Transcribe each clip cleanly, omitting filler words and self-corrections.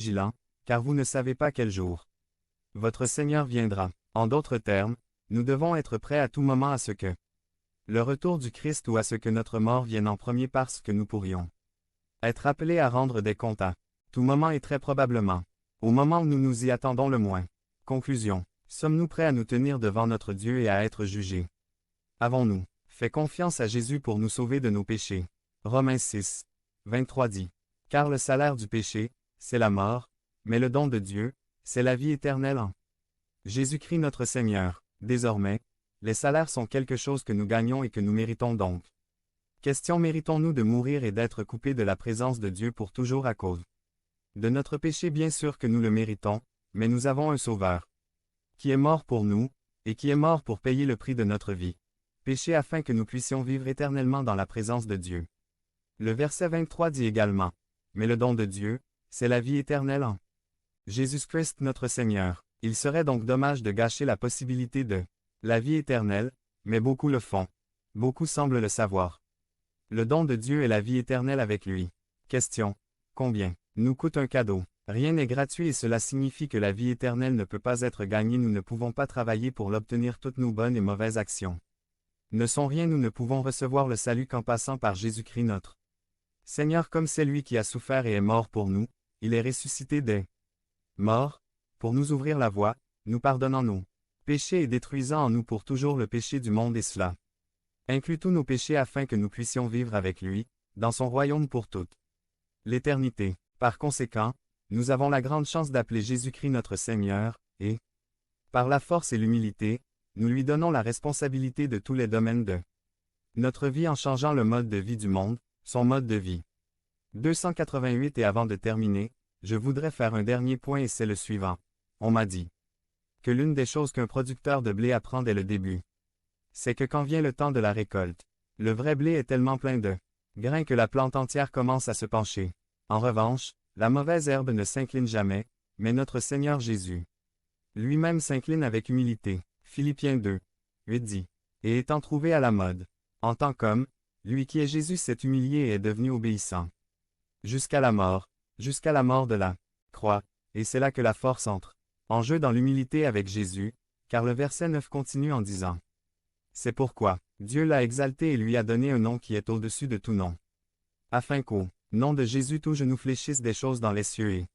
vigilant, car vous ne savez pas quel jour votre Seigneur viendra. En d'autres termes, nous devons être prêts à tout moment à ce que le retour du Christ ou à ce que notre mort vienne en premier parce que nous pourrions être appelés à rendre des comptes à tout moment et très probablement, au moment où nous nous y attendons le moins. Conclusion. Sommes-nous prêts à nous tenir devant notre Dieu et à être jugés? Avons-nous fait confiance à Jésus pour nous sauver de nos péchés? Romains 6, 23 dit. Car le salaire du péché, c'est la mort, mais le don de Dieu, c'est la vie éternelle en Jésus-Christ notre Seigneur. Désormais, les salaires sont quelque chose que nous gagnons et que nous méritons donc. Question: méritons-nous de mourir et d'être coupés de la présence de Dieu pour toujours à cause de notre péché? Bien sûr que nous le méritons, mais nous avons un Sauveur qui est mort pour nous, et qui est mort pour payer le prix de notre vie. Péché afin que nous puissions vivre éternellement dans la présence de Dieu. Le verset 23 dit également: mais le don de Dieu, c'est la vie éternelle en Jésus-Christ notre Seigneur. Il serait donc dommage de gâcher la possibilité de la vie éternelle, mais beaucoup le font. Beaucoup semblent le savoir. Le don de Dieu est la vie éternelle avec lui. Question: combien nous coûte un cadeau? Rien n'est gratuit et cela signifie que la vie éternelle ne peut pas être gagnée. Nous ne pouvons pas travailler pour l'obtenir. Toutes nos bonnes et mauvaises actions ne sont rien. Nous ne pouvons recevoir le salut qu'en passant par Jésus-Christ notre Seigneur. Comme c'est lui qui a souffert et est mort pour nous, il est ressuscité des morts, pour nous ouvrir la voie, nous pardonnant nos péchés et détruisant en nous pour toujours le péché du monde, et cela inclut tous nos péchés afin que nous puissions vivre avec lui, dans son royaume pour toute l'éternité. Par conséquent, nous avons la grande chance d'appeler Jésus-Christ notre Seigneur, et, par la force et l'humilité, nous lui donnons la responsabilité de tous les domaines de notre vie en changeant le mode de vie du monde, son mode de vie. 288. Et avant de terminer, je voudrais faire un dernier point et c'est le suivant. On m'a dit que l'une des choses qu'un producteur de blé apprend dès le début, c'est que quand vient le temps de la récolte, le vrai blé est tellement plein de grains que la plante entière commence à se pencher. En revanche, la mauvaise herbe ne s'incline jamais, mais notre Seigneur Jésus lui-même s'incline avec humilité. Philippiens 2, 8 dit. Et étant trouvé à la mode, en tant qu'homme, lui qui est Jésus s'est humilié et est devenu obéissant jusqu'à la mort de la croix, et c'est là que la force entre en jeu dans l'humilité avec Jésus, car le verset 9 continue en disant: c'est pourquoi Dieu l'a exalté et lui a donné un nom qui est au-dessus de tout nom, afin qu'au nom de Jésus tout genou fléchisse, des choses dans les cieux et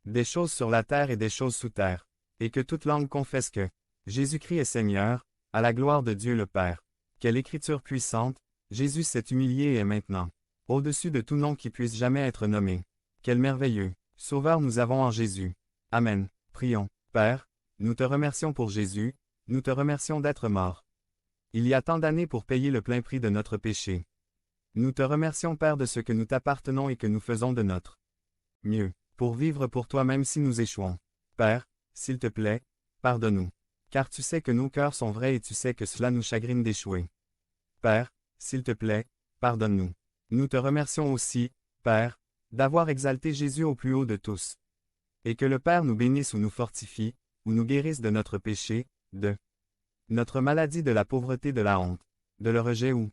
des choses sur la terre et des choses sous terre, et que toute langue confesse que Jésus-Christ est Seigneur, à la gloire de Dieu le Père. Quelle écriture puissante! Jésus s'est humilié et est maintenant au-dessus de tout nom qui puisse jamais être nommé. Quel merveilleux Sauveur nous avons en Jésus. Amen. Prions. Père, nous te remercions pour Jésus, nous te remercions d'être mort il y a tant d'années pour payer le plein prix de notre péché. Nous te remercions, Père, de ce que nous t'appartenons et que nous faisons de notre mieux pour vivre pour toi même si nous échouons. Père, s'il te plaît, pardonne-nous. Car tu sais que nos cœurs sont vrais et tu sais que cela nous chagrine d'échouer. Père, s'il te plaît, pardonne-nous. Nous te remercions aussi, Père, d'avoir exalté Jésus au plus haut de tous. Et que le Père nous bénisse ou nous fortifie, ou nous guérisse de notre péché, de notre maladie, de la pauvreté, de la honte, de le rejet ou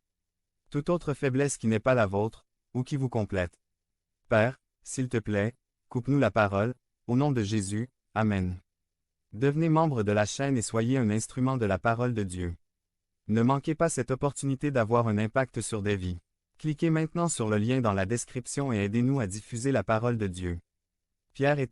toute autre faiblesse qui n'est pas la vôtre, ou qui vous complète. Père, s'il te plaît, coupe-nous la parole, au nom de Jésus, Amen. Devenez membre de la chaîne et soyez un instrument de la parole de Dieu. Ne manquez pas cette opportunité d'avoir un impact sur des vies. Cliquez maintenant sur le lien dans la description et aidez-nous à diffuser la parole de Dieu. Pierre et